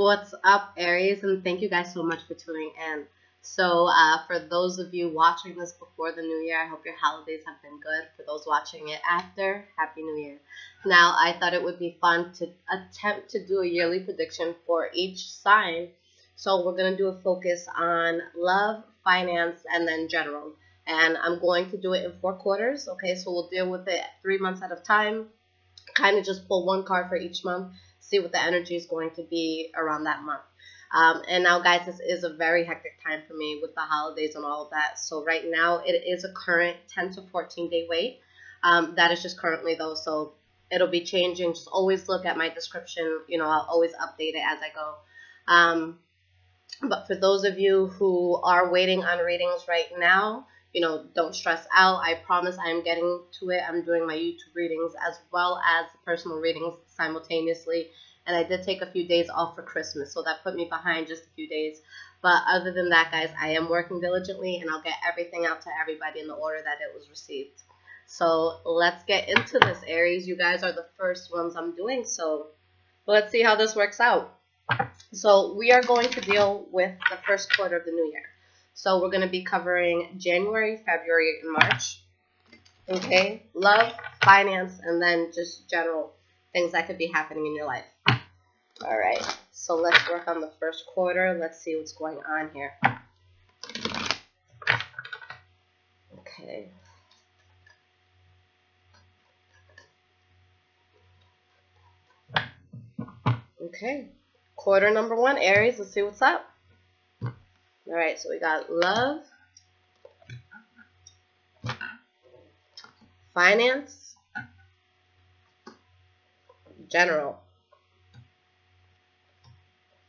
What's up, Aries? And thank you guys so much for tuning in. So, for those of you watching this before the new year, I hope your holidays have been good. For those watching it after, Happy New Year. Now, I thought it would be fun to attempt to do a yearly prediction for each sign. So, we're going to do a focus on love, finance, and then general. And I'm going to do it in 4 quarters. Okay, so we'll deal with it 3 months at a time. Kind of just pull one card for each month. See what the energy is going to be around that month. And now, guys, this is a very hectic time for me with the holidays and all of that. So right now, it is a current 10 to 14 day wait. That is just currently, though, so it'll be changing. Just always look at my description. You know, I'll always update it as I go. But for those of you who are waiting on readings right now, you know, don't stress out. I promise I am getting to it. I'm doing my YouTube readings as well as personal readings simultaneously. And I did take a few days off for Christmas, so that put me behind just a few days. But other than that, guys, I am working diligently, and I'll get everything out to everybody in the order that it was received. So let's get into this, Aries. You guys are the first ones I'm doing, so let's see how this works out. So we are going to deal with the first quarter of the new year. So we're going to be covering January, February, and March. Okay, love, finance, and then just general things that could be happening in your life. All right, so let's work on the first quarter. Let's see what's going on here. Okay. Okay, quarter number 1, Aries. Let's see what's up. All right, so we got love, finance, general.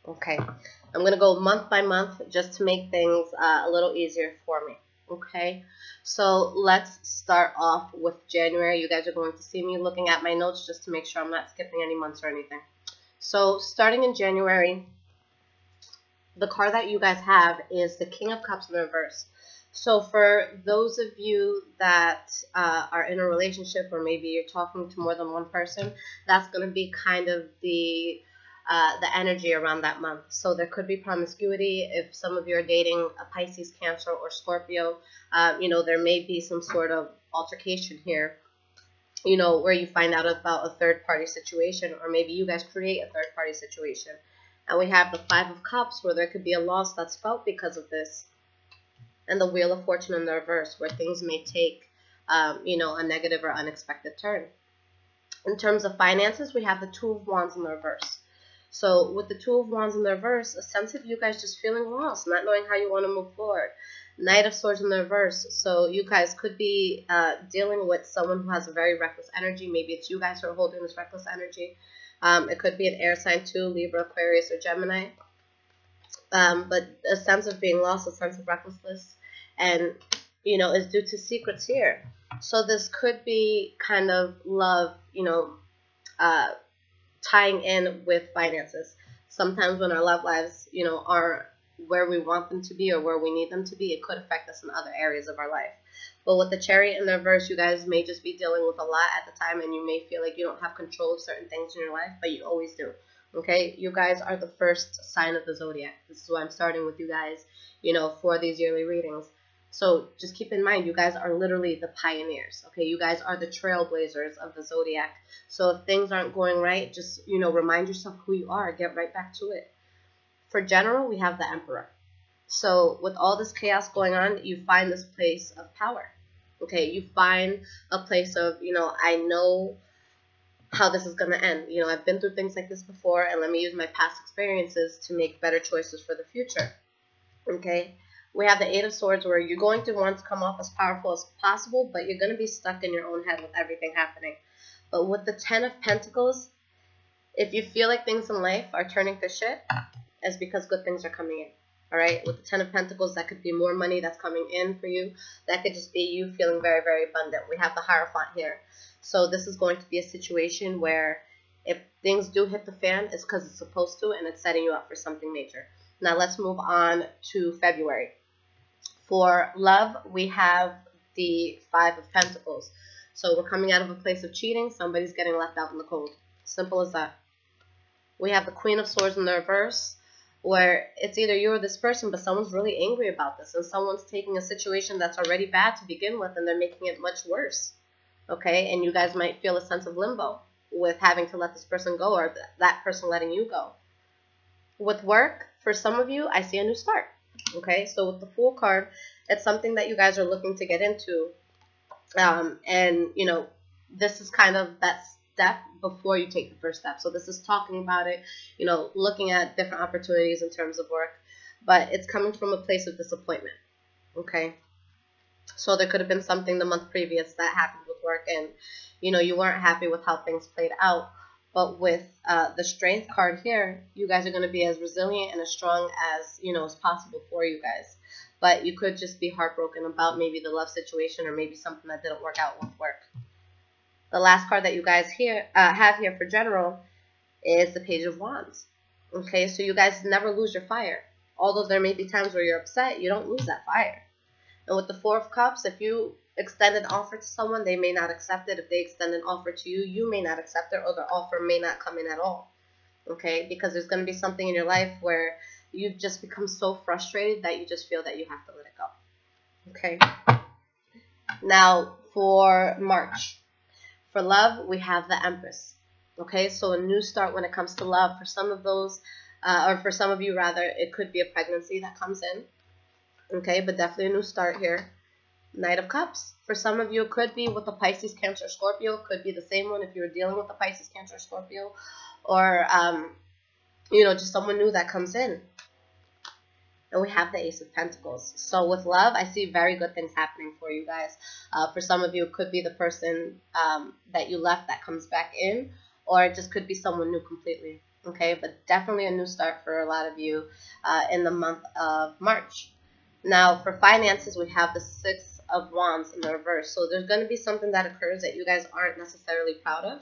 Okay, I'm going to go month by month just to make things a little easier for me. Okay, so let's start off with January. You guys are going to see me looking at my notes just to make sure I'm not skipping any months or anything. So starting in January, the card that you guys have is the King of Cups in reverse. So for those of you that are in a relationship, or maybe you're talking to more than one person, that's going to be kind of the energy around that month. So there could be promiscuity. If some of you are dating a Pisces, Cancer, or Scorpio, you know, there may be some sort of altercation here, you know, where you find out about a third-party situation, or maybe you guys create a third-party situation. And we have the 5 of Cups, where there could be a loss that's felt because of this. And the Wheel of Fortune in the reverse, where things may take, you know, a negative or unexpected turn. In terms of finances, we have the 2 of Wands in the reverse. So with the 2 of Wands in the reverse, a sense of you guys just feeling lost, not knowing how you want to move forward. Knight of Swords in the reverse. So you guys could be dealing with someone who has a very reckless energy. Maybe it's you guys who are holding this reckless energy. It could be an air sign too, Libra, Aquarius, or Gemini. But a sense of being lost, a sense of recklessness, and, you know, is due to secrets here. So this could be kind of love, you know, tying in with finances. Sometimes when our love lives, you know, are where we want them to be or where we need them to be, it could affect us in other areas of our life. But with the Chariot in the reverse, you guys may just be dealing with a lot at the time, and you may feel like you don't have control of certain things in your life, but you always do. Okay, you guys are the first sign of the zodiac. This is why I'm starting with you guys, you know, for these yearly readings. So just keep in mind, you guys are literally the pioneers. Okay, you guys are the trailblazers of the zodiac. So if things aren't going right, just, you know, remind yourself who you are. Get right back to it. For general, we have the Emperor. So with all this chaos going on, you find this place of power. Okay, you find a place of, you know, I know how this is going to end. You know, I've been through things like this before, and let me use my past experiences to make better choices for the future. Okay, we have the 8 of Swords, where you're going to want to come off as powerful as possible, but you're going to be stuck in your own head with everything happening. But with the 10 of Pentacles, if you feel like things in life are turning to shit, it's because good things are coming in. All right, with the 10 of Pentacles, that could be more money that's coming in for you. That could just be you feeling very, very abundant. We have the Hierophant here. So this is going to be a situation where if things do hit the fan, it's because it's supposed to, and it's setting you up for something major. Now let's move on to February. For love, we have the 5 of Pentacles. So we're coming out of a place of cheating. Somebody's getting left out in the cold. Simple as that. We have the Queen of Swords in the reverse, where it's either you or this person, but someone's really angry about this, and someone's taking a situation that's already bad to begin with, and they're making it much worse, okay? And you guys might feel a sense of limbo with having to let this person go, or that person letting you go. With work, for some of you, I see a new start, okay? So with the Fool card, it's something that you guys are looking to get into, and, you know, this is kind of that step before you take the first step. So this is talking about it, you know, looking at different opportunities in terms of work, but it's coming from a place of disappointment, okay? So there could have been something the month previous that happened with work, and, you know, you weren't happy with how things played out. But with the Strength card here, you guys are going to be as resilient and as strong as, you know, as possible for you guys. But you could just be heartbroken about maybe the love situation, or maybe something that didn't work out with work. The last card that you guys have here for general is the Page of Wands. Okay, so you guys never lose your fire. Although there may be times where you're upset, you don't lose that fire. And with the Four of Cups, if you extend an offer to someone, they may not accept it. If they extend an offer to you, you may not accept it, or the offer may not come in at all. Okay, because there's going to be something in your life where you've just become so frustrated that you just feel that you have to let it go. Okay. Now for March. For love, we have the Empress. Okay, so a new start when it comes to love. For some of those, or for some of you rather, it could be a pregnancy that comes in. Okay, but definitely a new start here. Knight of Cups. For some of you, it could be with a Pisces, Cancer, Scorpio. Could be the same one if you were dealing with a Pisces, Cancer, Scorpio. Or, you know, just someone new that comes in. And we have the Ace of Pentacles. So with love, I see very good things happening for you guys. For some of you, it could be the person that you left that comes back in. Or it just could be someone new completely. Okay, but definitely a new start for a lot of you in the month of March. Now, for finances, we have the Six of Wands in the reverse. So there's going to be something that occurs that you guys aren't necessarily proud of.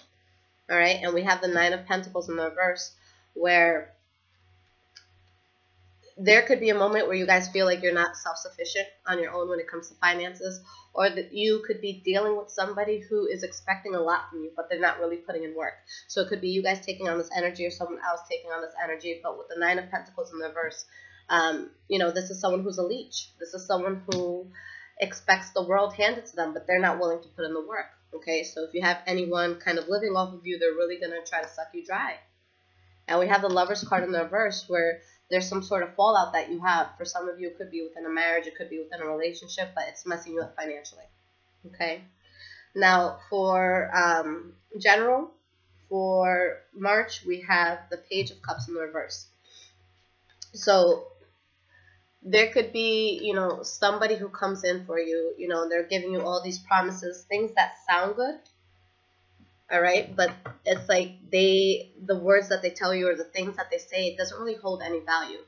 All right, and we have the Nine of Pentacles in the reverse, where there could be a moment where you guys feel like you're not self-sufficient on your own when it comes to finances, or that you could be dealing with somebody who is expecting a lot from you, but they're not really putting in work. So it could be you guys taking on this energy, or someone else taking on this energy, but with the Nine of Pentacles in the reverse, you know, this is someone who's a leech. This is someone who expects the world handed to them, but they're not willing to put in the work. Okay, so if you have anyone kind of living off of you, they're really going to try to suck you dry. And we have the Lovers card in the reverse, where there's some sort of fallout that you have. For some of you, it could be within a marriage, it could be within a relationship, but it's messing you up financially. Okay, now for general, for March, we have the Page of Cups in the reverse. So there could be, you know, somebody who comes in for you, you know, they're giving you all these promises, things that sound good, all right, but it's like the words that they tell you or the things that they say, it doesn't really hold any value.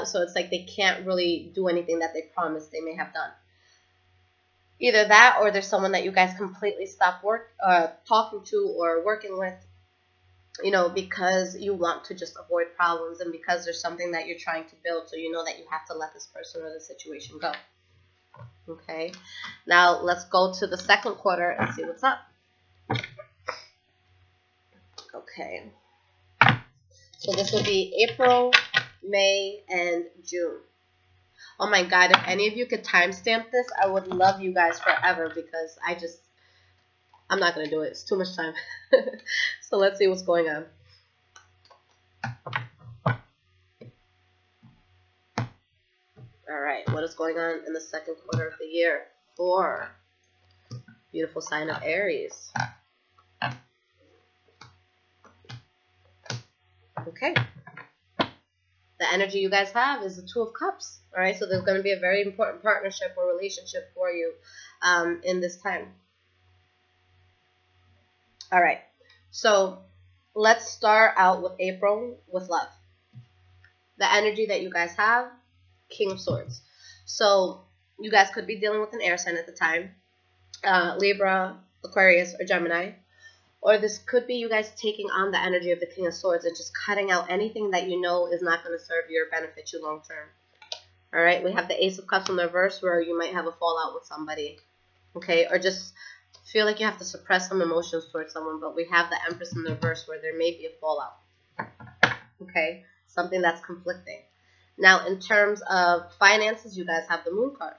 So it's like they can't really do anything that they promised they may have done. Either that, or there's someone that you guys completely stop talking to or working with, you know, because you want to just avoid problems, and because there's something that you're trying to build, so you know that you have to let this person or the situation go. Okay, now let's go to the second quarter and see what's up. Okay, so this will be April, May, and June. Oh my God, if any of you could timestamp this, I would love you guys forever, because I'm not going to do it. It's too much time. So let's see what's going on. All right, what is going on in the second quarter of the year for beautiful sign of Aries? Okay. The energy you guys have is the Two of Cups. All right, so there's going to be a very important partnership or relationship for you in this time. All right, so let's start out with April with love. The energy that you guys have, King of Swords. So you guys could be dealing with an air sign at the time, Libra, Aquarius, or Gemini. Or this could be you guys taking on the energy of the King of Swords and just cutting out anything that you know is not going to serve you or benefit you long term. All right, we have the Ace of Cups in the reverse, where you might have a fallout with somebody. Okay, or just feel like you have to suppress some emotions towards someone. But we have the Empress in the reverse, where there may be a fallout. okay? Something that's conflicting. Now, in terms of finances, you guys have the Moon card,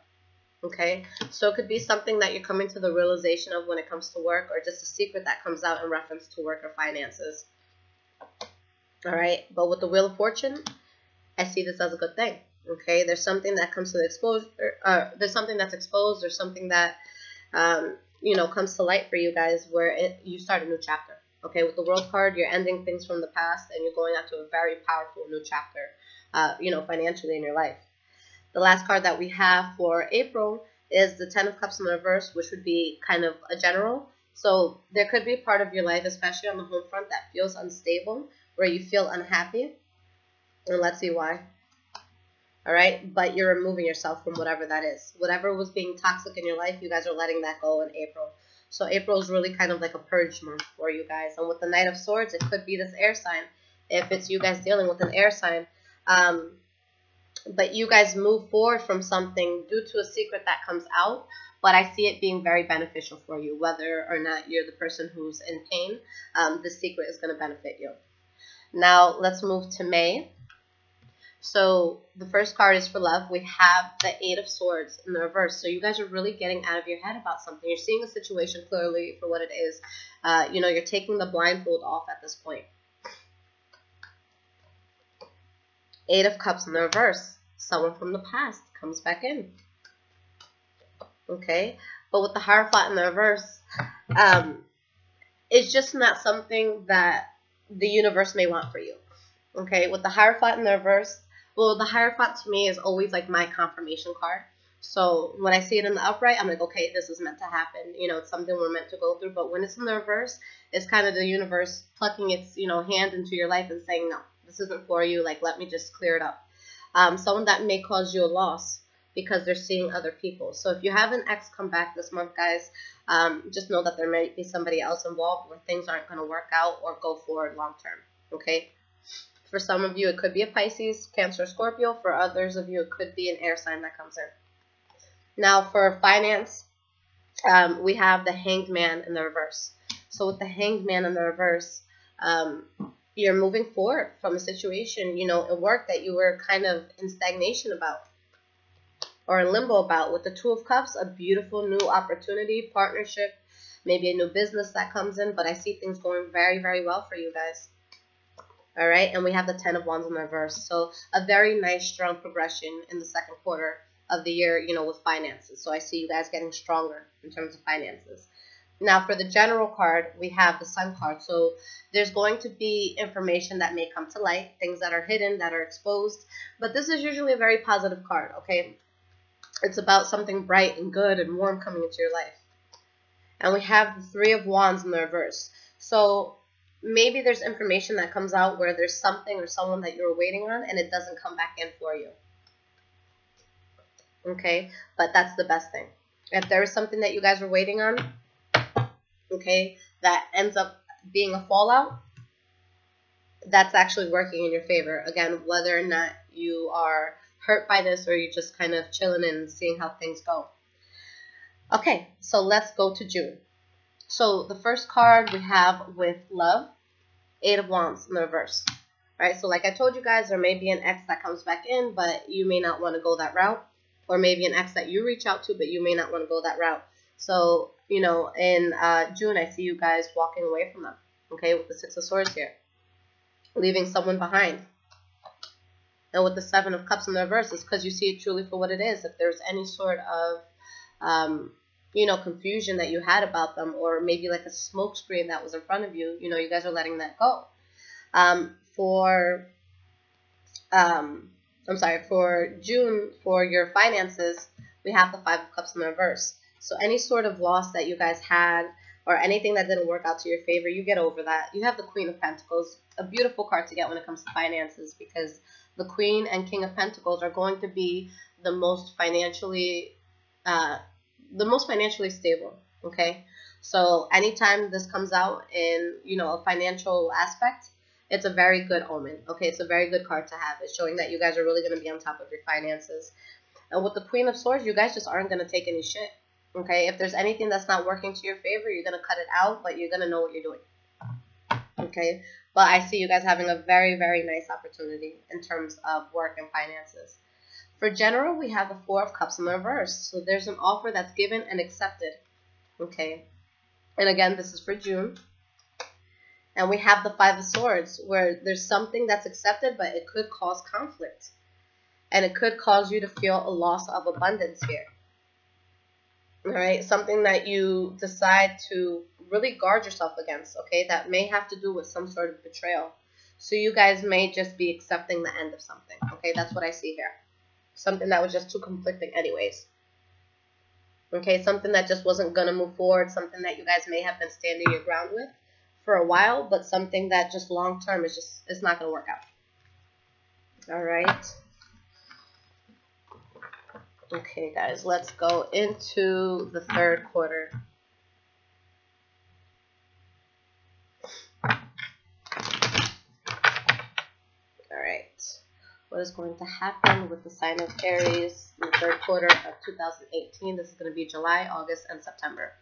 okay? So it could be something that you're coming to the realization of when it comes to work, or just a secret that comes out in reference to work or finances, all right? But with the Wheel of Fortune, I see this as a good thing, okay? There's something that comes to the exposure, there's something that's exposed, or something that, comes to light for you guys where you start a new chapter, okay? With the World card, you're ending things from the past, and you're going out to a very powerful new chapter, financially in your life. The last card that we have for April is the Ten of Cups in the reverse, which would be kind of a general. So there could be a part of your life, especially on the home front, that feels unstable, where you feel unhappy. And let's see why. All right, but you're removing yourself from whatever that is. Whatever was being toxic in your life, you guys are letting that go in April. So April is really kind of like a purge month for you guys. And with the Knight of Swords, it could be this air sign, if it's you guys dealing with an air sign. But you guys move forward from something due to a secret that comes out. But I see it being very beneficial for you, whether or not you're the person who's in pain. The secret is going to benefit you. Now, let's move to May. So the first card is for love. We have the Eight of Swords in the reverse. So you guys are really getting out of your head about something. You're seeing the situation clearly for what it is. You're taking the blindfold off at this point. Eight of Cups in the reverse. Someone from the past comes back in. Okay? But with the Hierophant in the reverse, it's just not something that the universe may want for you. Okay? With the Hierophant in the reverse, well, the Hierophant to me is always like my confirmation card. So when I see it in the upright, I'm like, okay, this is meant to happen. It's something we're meant to go through. But when it's in the reverse, it's kind of the universe plucking its, hand into your life and saying, no, this isn't for you. Like, let me just clear it up. Someone that may cause you a loss because they're seeing other people. So if you have an ex come back this month, guys, just know that there may be somebody else involved where things aren't going to work out or go forward long term, okay? For some of you, it could be a Pisces, Cancer, Scorpio. For others of you, it could be an air sign that comes in. Now, for finance, we have the Hanged Man in the reverse. So with the Hanged Man in the reverse, you're moving forward from a situation, in work that you were kind of in stagnation about or in limbo about. With the Two of Cups, a beautiful new opportunity, partnership, maybe a new business that comes in. But I see things going very, very well for you guys. All right, and we have the Ten of Wands in the reverse. So a very nice, strong progression in the second quarter of the year, with finances. So I see you guys getting stronger in terms of finances. Now, for the general card, we have the Sun card. So there's going to be information that may come to light, things that are hidden, that are exposed. But this is usually a very positive card, okay? It's about something bright and good and warm coming into your life. And we have the Three of Wands in the reverse. So maybe there's information that comes out where there's something or someone that you're waiting on and it doesn't come back in for you. Okay? But that's the best thing. If there is something that you guys were waiting on, okay, that ends up being a fallout, that's actually working in your favor. Again, whether or not you are hurt by this or you're just kind of chilling and seeing how things go. Okay, so let's go to June. So the first card we have with love, Eight of Wands in the reverse. All right, so like I told you guys, there may be an ex that comes back in, but you may not want to go that route. Or maybe an ex that you reach out to, but you may not want to go that route. So, in June, I see you guys walking away from them, okay, with the Six of Swords here, leaving someone behind. And with the Seven of Cups in the reverse, it's because you see it truly for what it is. If there's any sort of, confusion that you had about them, or maybe like a smoke screen that was in front of you, you guys are letting that go. For June, for your finances, we have the Five of Cups in the reverse. So any sort of loss that you guys had or anything that didn't work out to your favor, you get over that. You have the Queen of Pentacles, a beautiful card to get when it comes to finances, because the Queen and King of Pentacles are going to be the most financially stable, okay? So anytime this comes out in, a financial aspect, it's a very good omen, okay? It's a very good card to have. It's showing that you guys are really going to be on top of your finances. And with the Queen of Swords, you guys just aren't going to take any shit, okay? If there's anything that's not working to your favor, you're going to cut it out, but you're going to know what you're doing, Okay, but I see you guys having a very, very nice opportunity in terms of work and finances. For general, we have the Four of Cups in the reverse. So there's an offer that's given and accepted. Okay, and again, this is for June. And we have the Five of Swords, where there's something that's accepted, but it could cause conflict. And it could cause you to feel a loss of abundance here. All right, something that you decide to really guard yourself against, okay, that may have to do with some sort of betrayal. So you guys may just be accepting the end of something, okay? That's what I see here. Something that was just too conflicting anyways. Okay, something that just wasn't going to move forward, something that you guys may have been standing your ground with for a while, but something that just long term is just, it's not going to work out. All right. Okay, guys, let's go into the third quarter. All right. What is going to happen with the sign of Aries in the third quarter of 2018? This is going to be July, August, and September.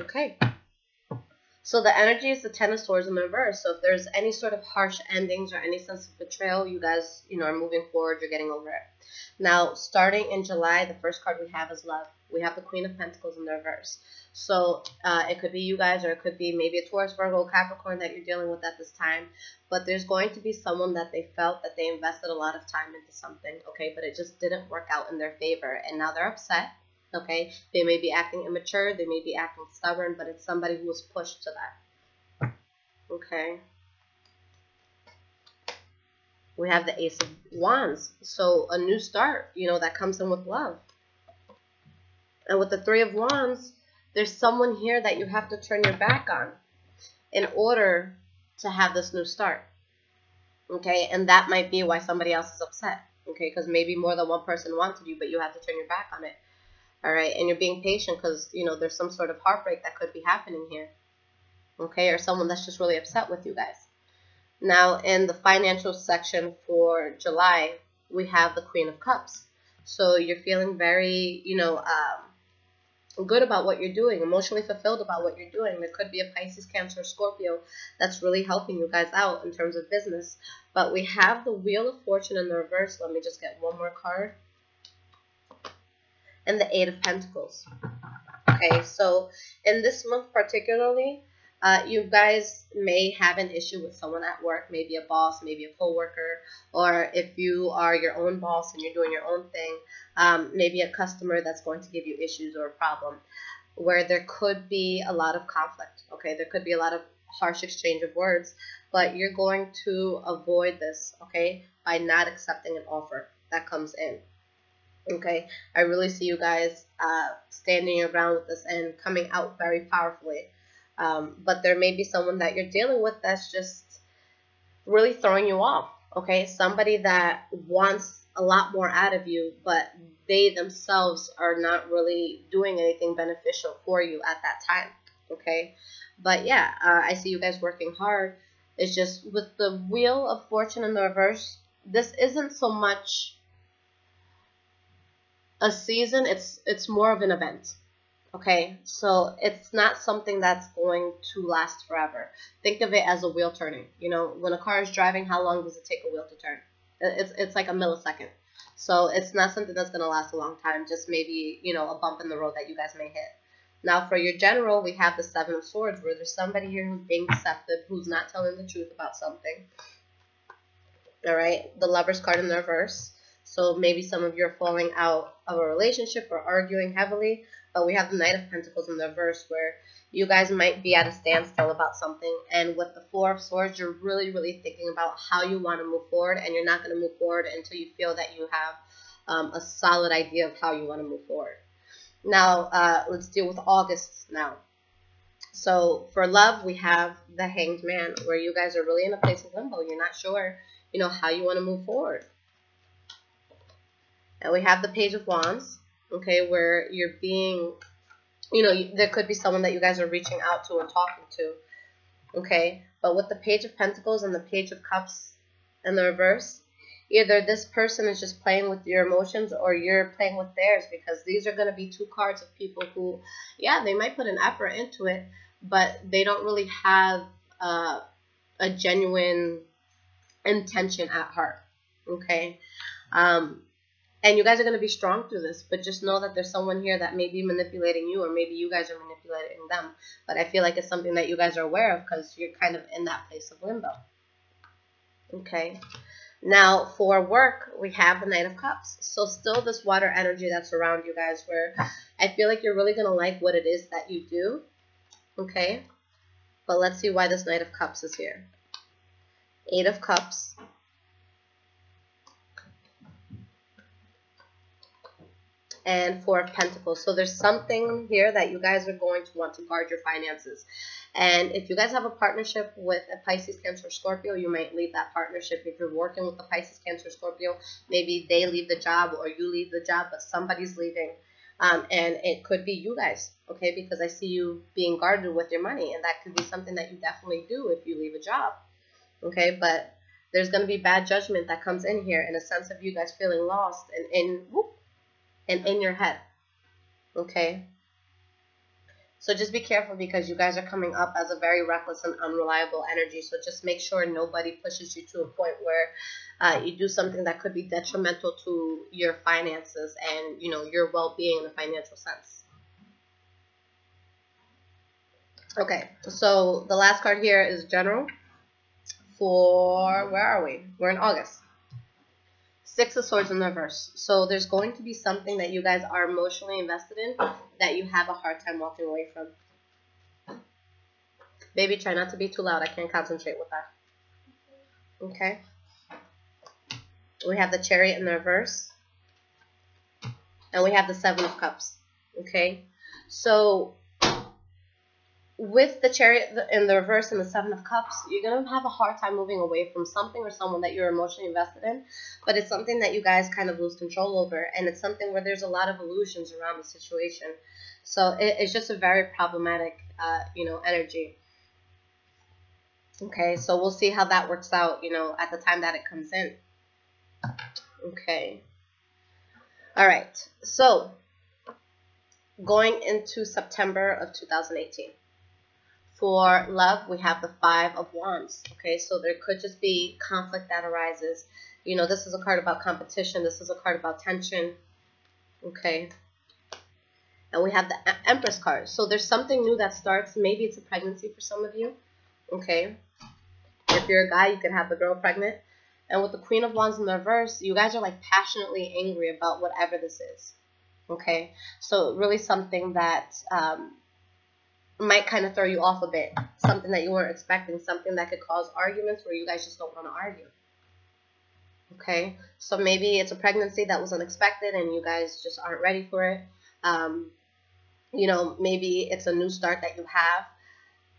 Okay. So the energy is the Ten of Swords in the reverse. So if there's any sort of harsh endings or any sense of betrayal, you guys, are moving forward, you're getting over it. Now, starting in July, the first card we have is love. We have the Queen of Pentacles in the reverse. So it could be you guys, or it could be maybe a Taurus, Virgo, Capricorn that you're dealing with at this time. But there's going to be someone that they felt that they invested a lot of time into something, okay, but it just didn't work out in their favor. And now they're upset. Okay, they may be acting immature, they may be acting stubborn, but it's somebody who was pushed to that. Okay. We have the Ace of Wands. So a new start, that comes in with love. And with the Three of Wands, there's someone here that you have to turn your back on in order to have this new start. Okay, and that might be why somebody else is upset. Okay, because maybe more than one person wanted you, but you have to turn your back on it. All right, and you're being patient because, there's some sort of heartbreak that could be happening here. Okay, or someone that's just really upset with you guys. Now, in the financial section for July, we have the Queen of Cups. So you're feeling very, good about what you're doing, emotionally fulfilled about what you're doing. There could be a Pisces, Cancer, Scorpio that's really helping you guys out in terms of business. But we have the Wheel of Fortune in the reverse. Let me just get one more card. And the Eight of Pentacles. Okay, so in this month particularly, you guys may have an issue with someone at work, maybe a boss, maybe a coworker, or if you are your own boss and you're doing your own thing, maybe a customer that's going to give you issues or a problem, where there could be a lot of conflict. Okay, there could be a lot of harsh exchange of words, but you're going to avoid this, okay, by not accepting an offer that comes in. Okay, I really see you guys standing your ground with this and coming out very powerfully. But there may be someone that you're dealing with that's just really throwing you off. Okay, somebody that wants a lot more out of you, but they themselves are not really doing anything beneficial for you at that time. Okay, but yeah, I see you guys working hard. It's just with the Wheel of Fortune in the reverse, this isn't so much a season, it's more of an event. Okay, so it's not something that's going to last forever. Think of it as a wheel turning. When a car is driving, how long does it take a wheel to turn? It's like a millisecond. So it's not something that's going to last a long time, just maybe, a bump in the road that you guys may hit. Now for your general, we have the Seven of Swords, where there's somebody here who's being deceptive, who's not telling the truth about something. All right, the Lover's card in the reverse. So maybe some of you are falling out of a relationship or arguing heavily. But we have the Knight of Pentacles in the reverse, where you guys might be at a standstill about something. And with the Four of Swords, you're really, really thinking about how you want to move forward. And you're not going to move forward until you feel that you have a solid idea of how you want to move forward. Now, let's deal with August now. So for love, we have the Hanged Man, where you guys are really in a place of limbo. You're not sure. you know, how you want to move forward. And we have the Page of Wands, okay, where you're being, you know, there could be someone that you guys are reaching out to or talking to, okay? But with the Page of Pentacles and the Page of Cups in the reverse, either this person is just playing with your emotions or you're playing with theirs, because these are going to be two cards of people who, yeah, they might put an effort into it, but they don't really have a genuine intention at heart, okay? And you guys are going to be strong through this, but just know that there's someone here that may be manipulating you, or maybe you guys are manipulating them. But I feel like it's something that you guys are aware of because you're kind of in that place of limbo. Okay. Now, for work, we have the Knight of Cups. So still this water energy that's around you guys, where I feel like you're really going to like what it is that you do. Okay. But let's see why this Knight of Cups is here. 8 of Cups. And 4 of Pentacles. So there's something here that you guys are going to want to guard your finances. And if you guys have a partnership with a Pisces, Cancer, Scorpio, you might leave that partnership. If you're working with a Pisces, Cancer, Scorpio, maybe they leave the job or you leave the job, but somebody's leaving. And it could be you guys, okay? Because I see you being guarded with your money, and that could be something that you definitely do if you leave a job, okay? But there's going to be bad judgment that comes in here in a sense of you guys feeling lost and in your head, okay? So just be careful, because you guys are coming up as a very reckless and unreliable energy. So just make sure nobody pushes you to a point where you do something that could be detrimental to your finances and, you know, your well-being in a financial sense. Okay, so the last card here is General for, where are we? We're in August. 6 of Swords in reverse. So there's going to be something that you guys are emotionally invested in that you have a hard time walking away from. Baby, try not to be too loud. I can't concentrate with that. Okay. We have the Chariot in the reverse. And we have the 7 of Cups. Okay. So with the Chariot in the reverse and the 7 of Cups, you're going to have a hard time moving away from something or someone that you're emotionally invested in. But it's something that you guys kind of lose control over. And it's something where there's a lot of illusions around the situation. So it's just a very problematic, you know, energy. Okay, so we'll see how that works out, you know, at the time that it comes in. Okay. All right. So going into September of 2018. For love, we have the 5 of Wands. Okay, so there could just be conflict that arises. You know, this is a card about competition. This is a card about tension. Okay. And we have the Empress card. So there's something new that starts. Maybe it's a pregnancy for some of you. Okay. If you're a guy, you could have the girl pregnant. And with the Queen of Wands in the reverse, you guys are like passionately angry about whatever this is. Okay. So really something that might kind of throw you off a bit. Something that you weren't expecting. Something that could cause arguments where you guys just don't want to argue. Okay. So maybe it's a pregnancy that was unexpected and you guys just aren't ready for it. You know, maybe it's a new start that you have,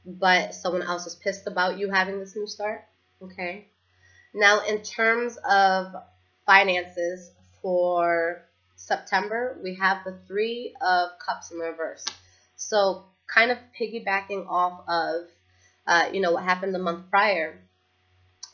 but someone else is pissed about you having this new start. Okay. Now, in terms of finances for September, we have the 3 of Cups in reverse. So kind of piggybacking off of, you know, what happened the month prior,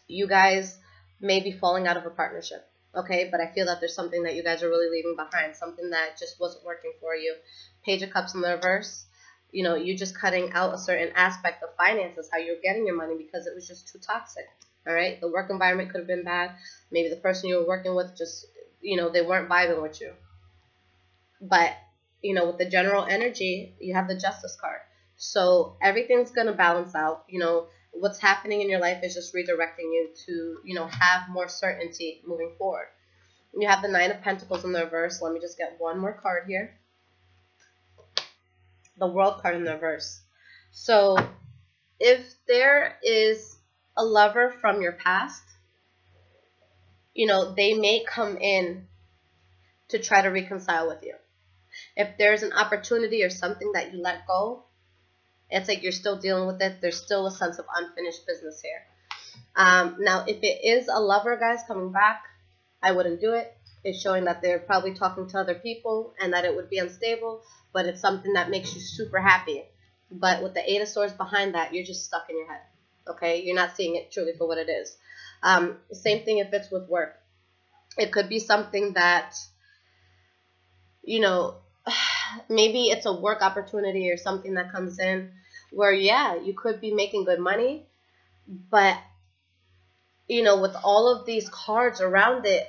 you guys may be falling out of a partnership. Okay, but I feel that there's something that you guys are really leaving behind, something that just wasn't working for you. Page of Cups in the reverse, you know, you're just cutting out a certain aspect of finances, how you're getting your money, because it was just too toxic. All right, the work environment could have been bad. Maybe the person you were working with just, you know, they weren't vibing with you. But, you know, with the general energy, you have the Justice card. So everything's going to balance out. You know, what's happening in your life is just redirecting you to, you know, have more certainty moving forward. You have the 9 of Pentacles in the reverse. Let me just get one more card here. The World card in the reverse. So if there is a lover from your past, you know, they may come in to try to reconcile with you. If there's an opportunity or something that you let go, it's like you're still dealing with it. There's still a sense of unfinished business here. Now, if it is a lover, guys, coming back, I wouldn't do it. It's showing that they're probably talking to other people and that it would be unstable, but it's something that makes you super happy. But with the Eight of Swords behind that, you're just stuck in your head, okay? You're not seeing it truly for what it is. Same thing if it's with work. It could be something that, you know, maybe it's a work opportunity or something that comes in where, yeah, you could be making good money, but, you know, with all of these cards around it,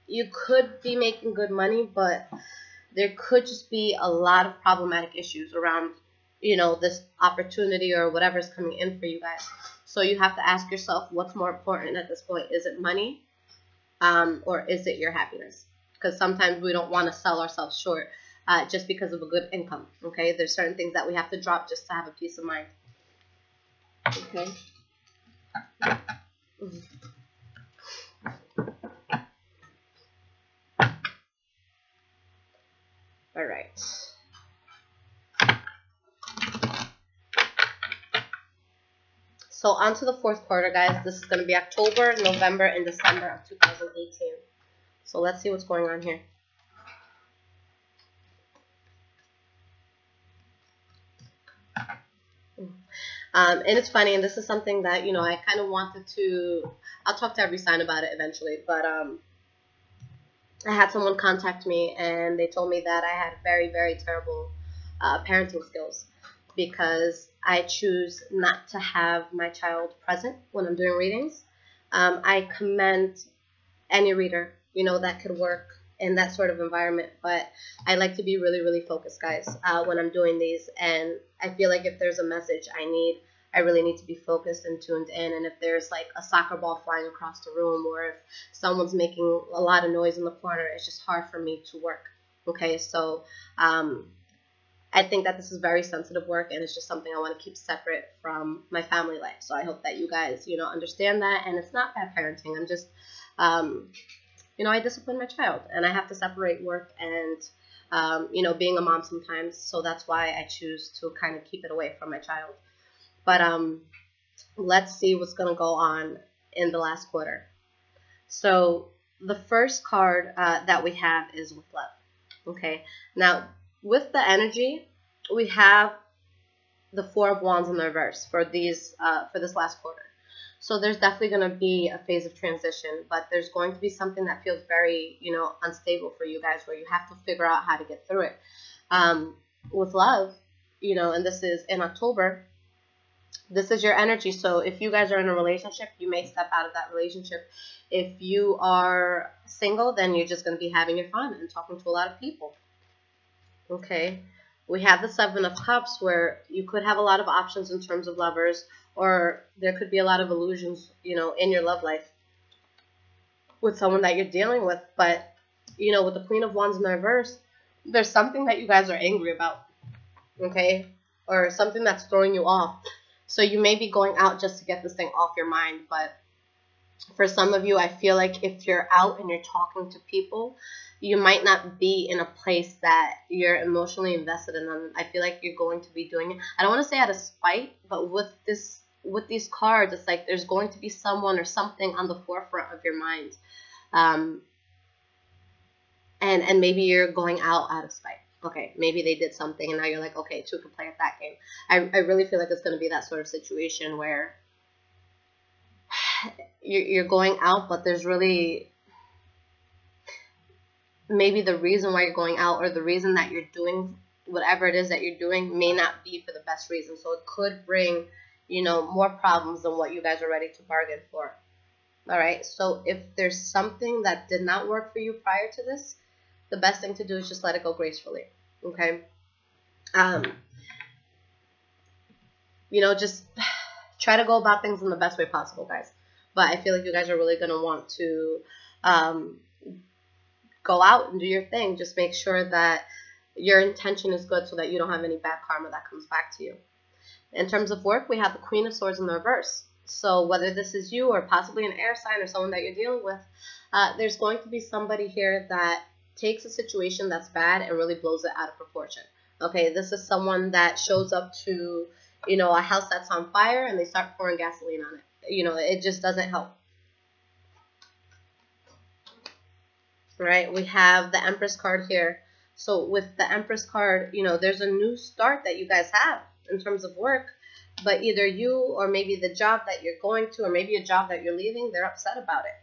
you could be making good money, but there could just be a lot of problematic issues around, you know, this opportunity or whatever's coming in for you guys. So you have to ask yourself, what's more important at this point? Is it money, or is it your happiness? Because sometimes we don't want to sell ourselves short just because of a good income, okay? There's certain things that we have to drop just to have a peace of mind, okay? All right. So on to the fourth quarter, guys. This is going to be October, November, and December of 2018. So let's see what's going on here. And it's funny, and this is something that, you know, I kind of wanted to, I'll talk to every sign about it eventually, but I had someone contact me, and they told me that I had very, very terrible parenting skills because I choose not to have my child present when I'm doing readings. I commend any reader, you know, that could work in that sort of environment, but I like to be really, really focused, guys, when I'm doing these, and I feel like if there's a message I really need to be focused and tuned in, and if there's like a soccer ball flying across the room, or if someone's making a lot of noise in the corner, it's just hard for me to work, okay? So I think that this is very sensitive work, and it's just something I want to keep separate from my family life. So I hope that you guys, you know, understand that, and it's not bad parenting. I'm just, you know, I discipline my child, and I have to separate work and, you know, being a mom sometimes. So that's why I choose to kind of keep it away from my child. But let's see what's going to go on in the last quarter. So the first card that we have is with love. Okay. Now, with the energy, we have the Four of Wands in the reverse for this last quarter. So there's definitely going to be a phase of transition, but there's going to be something that feels very, you know, unstable for you guys, where you have to figure out how to get through it. With love, you know, and this is in October, this is your energy. So if you guys are in a relationship, you may step out of that relationship. If you are single, then you're just going to be having your fun and talking to a lot of people. Okay. We have the Seven of Cups, where you could have a lot of options in terms of lovers, or there could be a lot of illusions, you know, in your love life with someone that you're dealing with. But, you know, with the Queen of Wands in the reverse, there's something that you guys are angry about, okay, or something that's throwing you off. So you may be going out just to get this thing off your mind, but for some of you, I feel like if you're out and you're talking to people, you might not be in a place that you're emotionally invested in them. I feel like you're going to be doing it, I don't want to say out of spite, but with these cards, it's like there's going to be someone or something on the forefront of your mind. And maybe you're going out of spite. Okay, maybe they did something, and now you're like, okay, two can play at that game. I really feel like it's going to be that sort of situation where you're going out, but there's really maybe the reason why you're going out, or the reason that you're doing whatever it is that you're doing, may not be for the best reason. So it could bring, you know, more problems than what you guys are ready to bargain for. All right, so if there's something that did not work for you prior to this, the best thing to do is just let it go gracefully, okay? You know, just try to go about things in the best way possible, guys. But I feel like you guys are really going to want to go out and do your thing. Just make sure that your intention is good so that you don't have any bad karma that comes back to you. In terms of work, we have the Queen of Swords in the reverse. So whether this is you or possibly an air sign or someone that you're dealing with, there's going to be somebody here that takes a situation that's bad and really blows it out of proportion. Okay, this is someone that shows up to, you know, a house that's on fire, and they start pouring gasoline on it. it just doesn't help. Right? We have the Empress card here. So with the Empress card, there's a new start that you guys have in terms of work, but either you or maybe the job that you're going to or maybe a job that you're leaving, they're upset about it.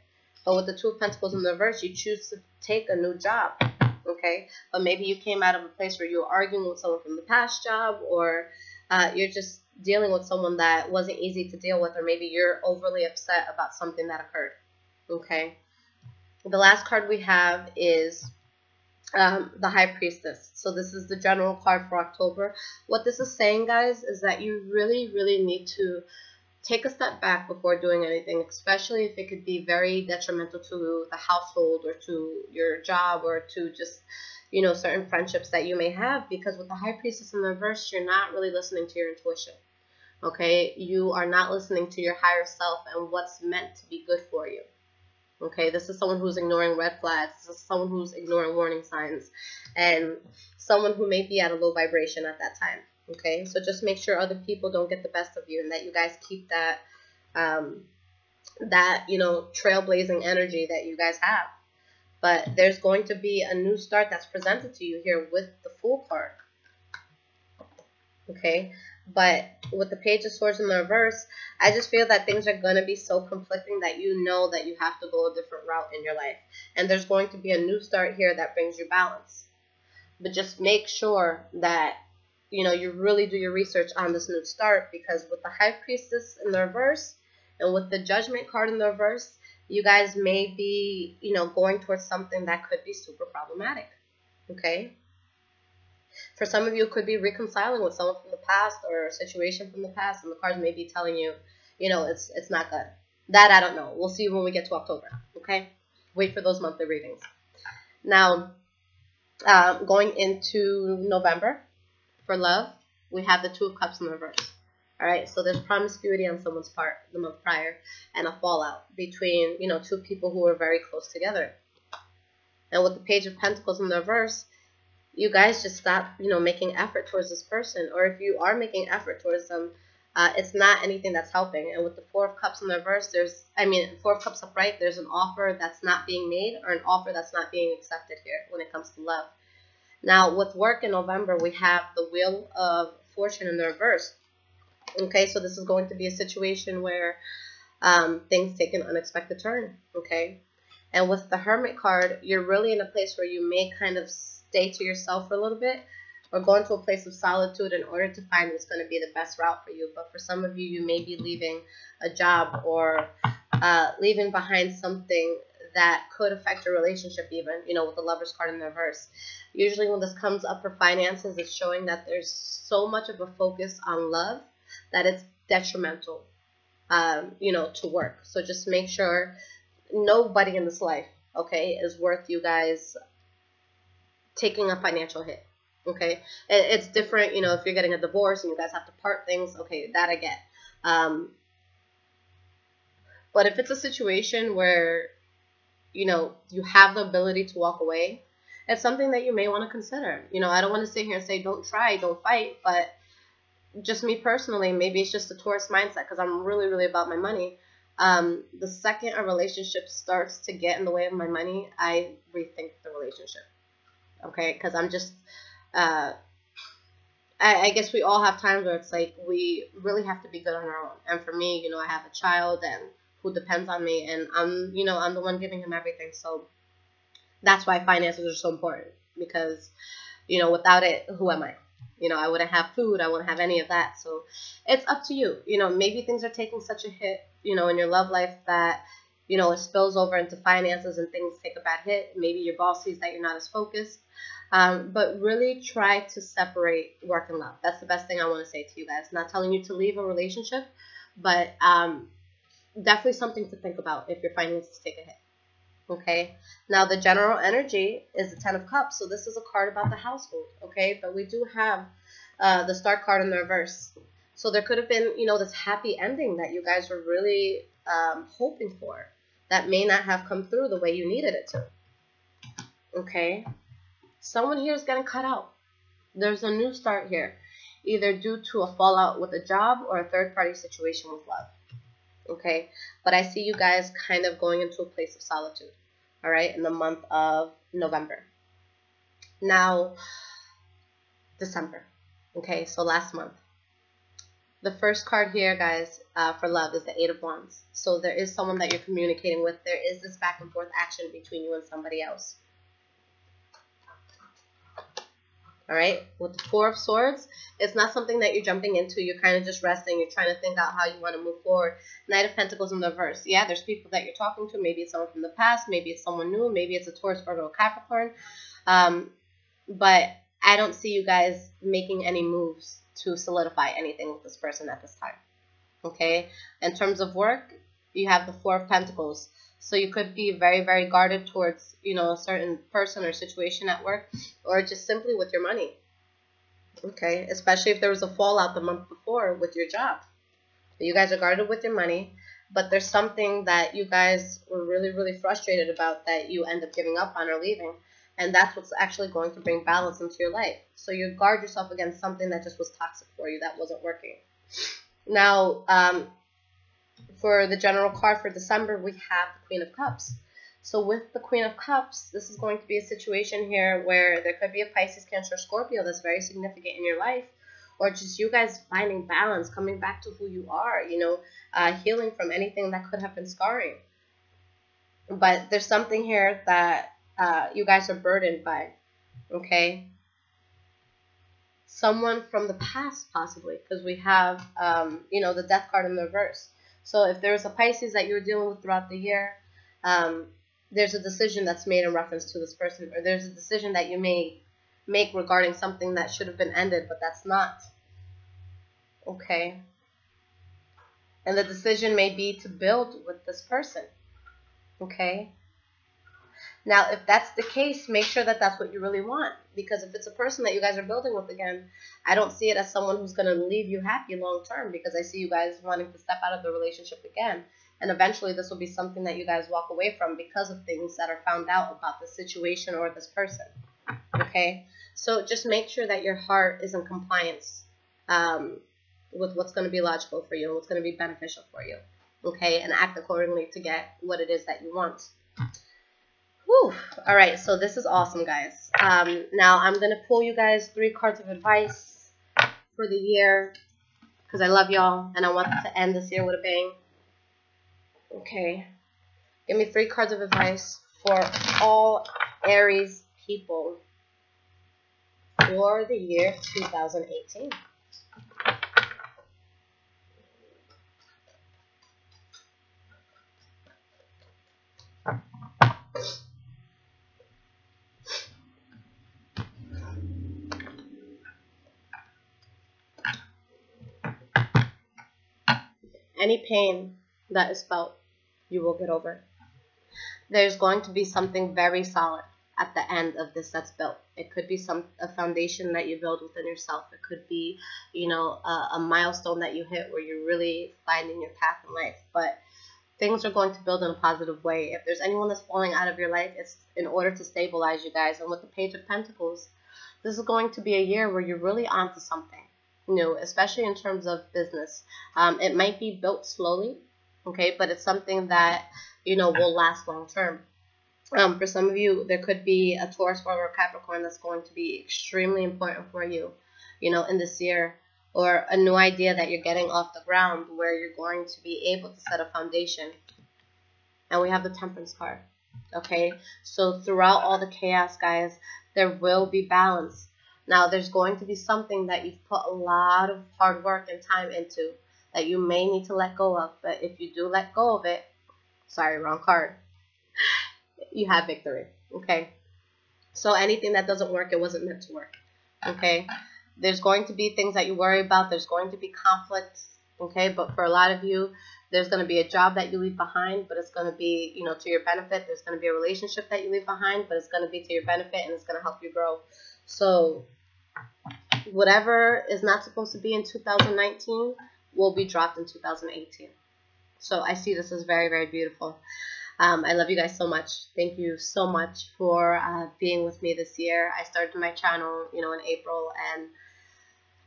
But with the Two of Pentacles in the reverse, you choose to take a new job, okay? But maybe you came out of a place where you were arguing with someone from the past job, or you're just dealing with someone that wasn't easy to deal with, or maybe you're overly upset about something that occurred, okay? The last card we have is the High Priestess. So this is the general card for October. What this is saying, guys, is that you really, really need to take a step back before doing anything, especially if it could be very detrimental to the household or to your job or to just, certain friendships that you may have. Because with the High Priestess in the reverse, you're not really listening to your intuition, okay? You are not listening to your higher self and what's meant to be good for you. Okay, this is someone who's ignoring red flags. This is someone who's ignoring warning signs, and someone who may be at a low vibration at that time. Okay, so just make sure other people don't get the best of you, and that you guys keep that, trailblazing energy that you guys have. But there's going to be a new start that's presented to you here with the Fool card. Okay, but with the Page of Swords in the reverse, I just feel that things are going to be so conflicting that you know that you have to go a different route in your life. And there's going to be a new start here that brings you balance. But just make sure that, you really do your research on this new start, because with the High Priestess in the reverse and with the Judgment card in the reverse, you guys may be, going towards something that could be super problematic. Okay? For some of you, it could be reconciling with someone from the past or a situation from the past, and the cards may be telling you, it's not good. That I don't know. We'll see when we get to October, okay? Wait for those monthly readings. Now, going into November, for love, we have the Two of Cups in the reverse. All right, so there's promiscuity on someone's part the month prior, and a fallout between, two people who are very close together. And with the Page of Pentacles in the reverse, you guys just stop, making effort towards this person. Or if you are making effort towards them, it's not anything that's helping. And with the Four of Cups in the reverse, Four of Cups upright, there's an offer that's not being made or an offer that's not being accepted here when it comes to love. Now, with work in November, we have the Wheel of Fortune in the reverse. Okay, so this is going to be a situation where things take an unexpected turn, okay? And with the Hermit card, you're really in a place where you may kind of stay to yourself for a little bit, or go into a place of solitude in order to find what's going to be the best route for you. But for some of you, you may be leaving a job or leaving behind something that could affect your relationship even, with the Lover's card in the reverse. Usually when this comes up for finances, it's showing that there's so much of a focus on love that it's detrimental, to work. So just make sure nobody in this life, okay, is worth you guys taking a financial hit, okay? It's different, if you're getting a divorce and you guys have to part things, okay, that I get. But if it's a situation where, you have the ability to walk away, it's something that you may want to consider. I don't want to sit here and say, don't try, don't fight, but just me personally, maybe it's just a Taurus mindset because I'm really, really about my money. The second a relationship starts to get in the way of my money, I rethink the relationship. Okay, because I'm just, I guess we all have times where it's like we really have to be good on our own. And for me, I have a child and who depends on me, and I'm the one giving him everything. So that's why finances are so important, because, without it, who am I? I wouldn't have food. I wouldn't have any of that. So it's up to you. Maybe things are taking such a hit, in your love life that, it spills over into finances and things take a bad hit. Maybe your boss sees that you're not as focused. But really try to separate work and love. That's the best thing I want to say to you guys. Not telling you to leave a relationship, but definitely something to think about if your finances take a hit. Okay, now the general energy is the Ten of Cups. So this is a card about the household, okay? But we do have the Star card in the reverse. So there could have been, this happy ending that you guys were really hoping for that may not have come through the way you needed it to. Okay, someone here is getting cut out. There's a new start here, either due to a fallout with a job or a third-party situation with love. Okay, but I see you guys kind of going into a place of solitude, all right, in the month of November. Now, December, okay, so last month. The first card here, guys, for love is the Eight of Wands. So there is someone that you're communicating with. There is this back and forth action between you and somebody else. All right, with the Four of Swords, it's not something that you're jumping into. You're kind of just resting. You're trying to think out how you want to move forward. Knight of Pentacles in the reverse. Yeah, there's people that you're talking to. Maybe it's someone from the past. Maybe it's someone new. Maybe it's a Taurus, Virgo, Capricorn. But I don't see you guys making any moves to solidify anything with this person at this time. Okay, in terms of work, you have the Four of Pentacles. So you could be very, very guarded towards, you know, a certain person or situation at work, or just simply with your money. Okay, especially if there was a fallout the month before with your job. You guys are guarded with your money, but there's something that you guys were really, really frustrated about that you end up giving up on or leaving. And that's what's actually going to bring balance into your life. So you guard yourself against something that just was toxic for you, that wasn't working. Now, for the general card for December, we have the Queen of Cups. So with the Queen of Cups, this is going to be a situation here where there could be a Pisces, Cancer, Scorpio that's very significant in your life, or just you guys finding balance, coming back to who you are, you know, healing from anything that could have been scarring. But there's something here that you guys are burdened by, okay? Someone from the past, possibly, because we have, you know, the Death card in the reverse. So if there's a Pisces that you're dealing with throughout the year, there's a decision that's made in reference to this person, or there's a decision that you may make regarding something that should have been ended, but that's not. Okay? And the decision may be to build with this person. Okay? Now, if that's the case, make sure that that's what you really want. Because if it's a person that you guys are building with again, I don't see it as someone who's going to leave you happy long term, because I see you guys wanting to step out of the relationship again. And eventually this will be something that you guys walk away from because of things that are found out about the situation or this person. Okay? So just make sure that your heart is in compliance with what's going to be logical for you, what's going to be beneficial for you. Okay? And act accordingly to get what it is that you want. Whew. All right, so this is awesome, guys. Now I'm going to pull you guys 3 cards of advice for the year, because I love y'all and I want to end this year with a bang. Okay. Give me 3 cards of advice for all Aries people for the year 2018. Any pain that is felt, you will get over. There's going to be something very solid at the end of this that's built. It could be a foundation that you build within yourself. It could be, you know, a milestone that you hit where you're really finding your path in life. But things are going to build in a positive way. If there's anyone that's falling out of your life, it's in order to stabilize you guys. And with the Page of Pentacles, this is going to be a year where you're really onto something new, especially in terms of business. It might be built slowly, okay, but it's something that, you know, will last long term. For some of you, there could be a Taurus, Virgo, or Capricorn that's going to be extremely important for you, you know, in this year, or a new idea that you're getting off the ground where you're going to be able to set a foundation. And we have the Temperance card, okay? So throughout all the chaos, guys, there will be balance. Now, there's going to be something that you've put a lot of hard work and time into that you may need to let go of. But if you do let go of it, sorry, wrong card, you have victory, okay? So anything that doesn't work, it wasn't meant to work, okay? There's going to be things that you worry about. There's going to be conflict, okay? But for a lot of you, there's going to be a job that you leave behind, but it's going to be, you know, to your benefit. There's going to be a relationship that you leave behind, but it's going to be to your benefit and it's going to help you grow. So whatever is not supposed to be in 2019 will be dropped in 2018. So I see this as very, very beautiful. I love you guys so much. Thank you so much for being with me this year. I started my channel, you know, in April, and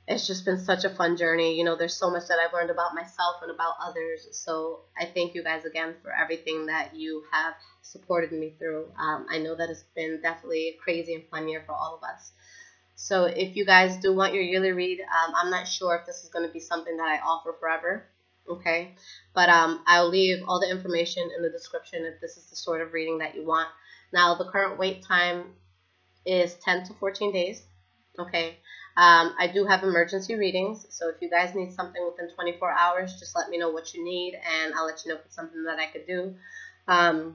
it's just been such a fun journey. You know, there's so much that I've learned about myself and about others. So I thank you guys again for everything that you have supported me through. I know that it's been definitely a crazy and fun year for all of us. So if you guys do want your yearly read, I'm not sure if this is going to be something that I offer forever. Okay, but I'll leave all the information in the description if this is the sort of reading that you want. Now, the current wait time is 10 to 14 days. Okay. I do have emergency readings, so if you guys need something within 24 hours, just let me know what you need, and I'll let you know if it's something that I could do. But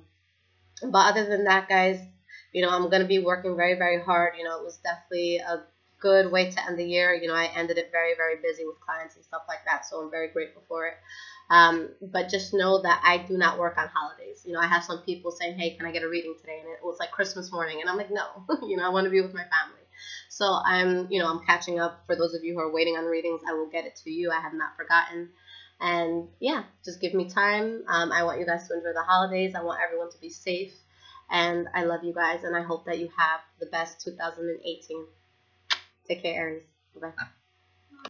other than that, guys, you know, I'm going to be working very, very hard. You know, it was definitely a good way to end the year. You know, I ended it very, very busy with clients and stuff like that, so I'm very grateful for it. But just know that I do not work on holidays. You know, I have some people saying, hey, can I get a reading today? And it was like Christmas morning, and I'm like, no, you know, I want to be with my family. So I'm catching up. For those of you who are waiting on readings, I will get it to you. I have not forgotten. And yeah, just give me time. I want you guys to enjoy the holidays. I want everyone to be safe. And I love you guys, and I hope that you have the best 2018. Take care, Aries. Bye-bye.